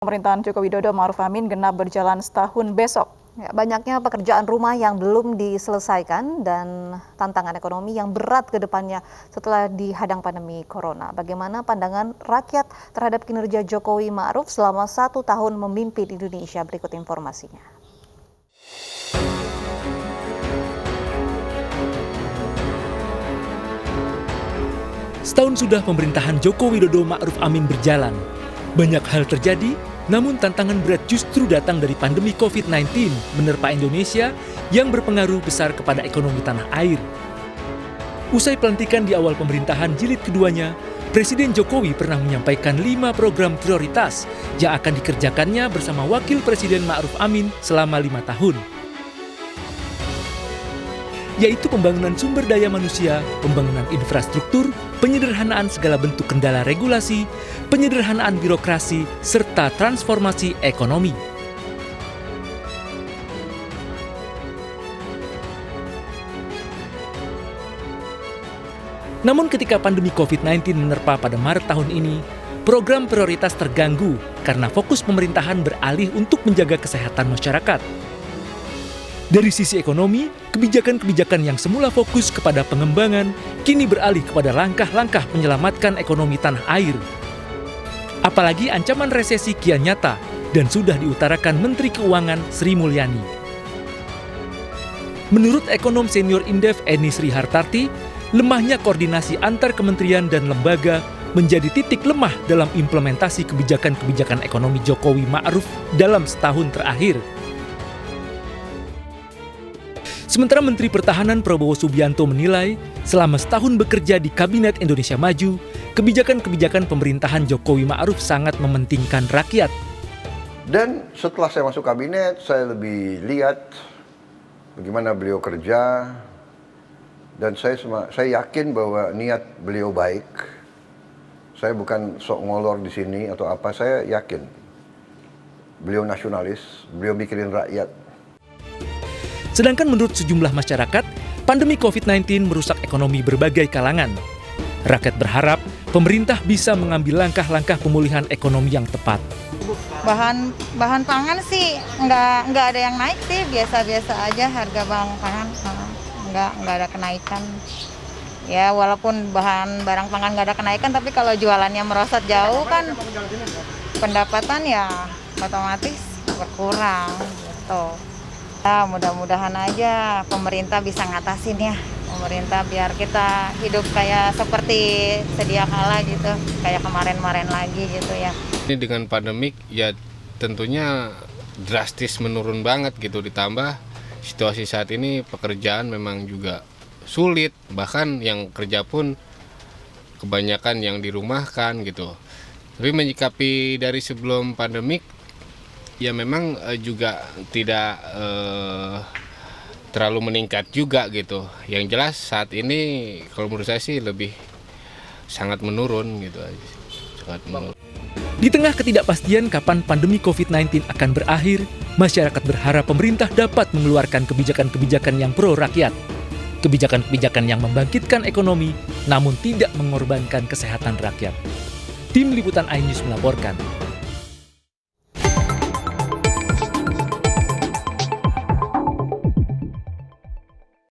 Pemerintahan Joko Widodo Ma'ruf Amin genap berjalan setahun besok. Ya, banyaknya pekerjaan rumah yang belum diselesaikan dan tantangan ekonomi yang berat ke depannya setelah dihadang pandemi corona. Bagaimana pandangan rakyat terhadap kinerja Jokowi Ma'ruf selama 1 tahun memimpin Indonesia? Berikut informasinya. Setahun sudah pemerintahan Joko Widodo Ma'ruf Amin berjalan. Banyak hal terjadi, namun tantangan berat justru datang dari pandemi COVID-19 menerpa Indonesia yang berpengaruh besar kepada ekonomi tanah air. Usai pelantikan di awal pemerintahan jilid keduanya, Presiden Jokowi pernah menyampaikan 5 program prioritas yang akan dikerjakannya bersama Wakil Presiden Ma'ruf Amin selama 5 tahun. Yaitu pembangunan sumber daya manusia, pembangunan infrastruktur, penyederhanaan segala bentuk kendala regulasi, penyederhanaan birokrasi, serta transformasi ekonomi. Namun ketika pandemi COVID-19 menerpa pada Maret tahun ini, program prioritas terganggu karena fokus pemerintahan beralih untuk menjaga kesehatan masyarakat. Dari sisi ekonomi, kebijakan-kebijakan yang semula fokus kepada pengembangan, kini beralih kepada langkah-langkah menyelamatkan ekonomi tanah air. Apalagi ancaman resesi kian nyata dan sudah diutarakan Menteri Keuangan Sri Mulyani. Menurut ekonom senior Indef Eni Sri Hartarti, lemahnya koordinasi antar kementerian dan lembaga menjadi titik lemah dalam implementasi kebijakan-kebijakan ekonomi Jokowi Ma'ruf dalam setahun terakhir. Sementara Menteri Pertahanan Prabowo Subianto menilai, selama setahun bekerja di Kabinet Indonesia Maju, kebijakan-kebijakan pemerintahan Jokowi Ma'ruf sangat mementingkan rakyat. Dan setelah saya masuk kabinet, saya lebih lihat bagaimana beliau kerja, dan saya yakin bahwa niat beliau baik. Saya bukan sok ngolor di sini atau apa, saya yakin beliau nasionalis, beliau mikirin rakyat. Sedangkan menurut sejumlah masyarakat, pandemi COVID-19 merusak ekonomi berbagai kalangan. Rakyat berharap pemerintah bisa mengambil langkah-langkah pemulihan ekonomi yang tepat. Bahan pangan sih nggak ada yang naik sih, biasa-biasa aja harga bahan pangan, nggak ada kenaikan. Ya walaupun barang pangan nggak ada kenaikan, tapi kalau jualannya merosot jauh kan pendapatan ya otomatis berkurang gitu. Ya, mudah-mudahan aja pemerintah bisa ngatasin ya, pemerintah biar kita hidup kayak seperti sedia kala gitu, kayak kemarin-kemarin lagi gitu ya. Ini dengan pandemik ya tentunya drastis menurun banget gitu, ditambah situasi saat ini pekerjaan memang juga sulit, bahkan yang kerja pun kebanyakan yang dirumahkan gitu. Tapi menyikapi dari sebelum pandemik, ya memang juga tidak terlalu meningkat juga gitu. Yang jelas saat ini kalau menurut saya sih lebih sangat menurun gitu aja. Sangat menurun. Di tengah ketidakpastian kapan pandemi COVID-19 akan berakhir, masyarakat berharap pemerintah dapat mengeluarkan kebijakan-kebijakan yang pro rakyat. Kebijakan-kebijakan yang membangkitkan ekonomi namun tidak mengorbankan kesehatan rakyat. Tim Liputan iNews melaporkan.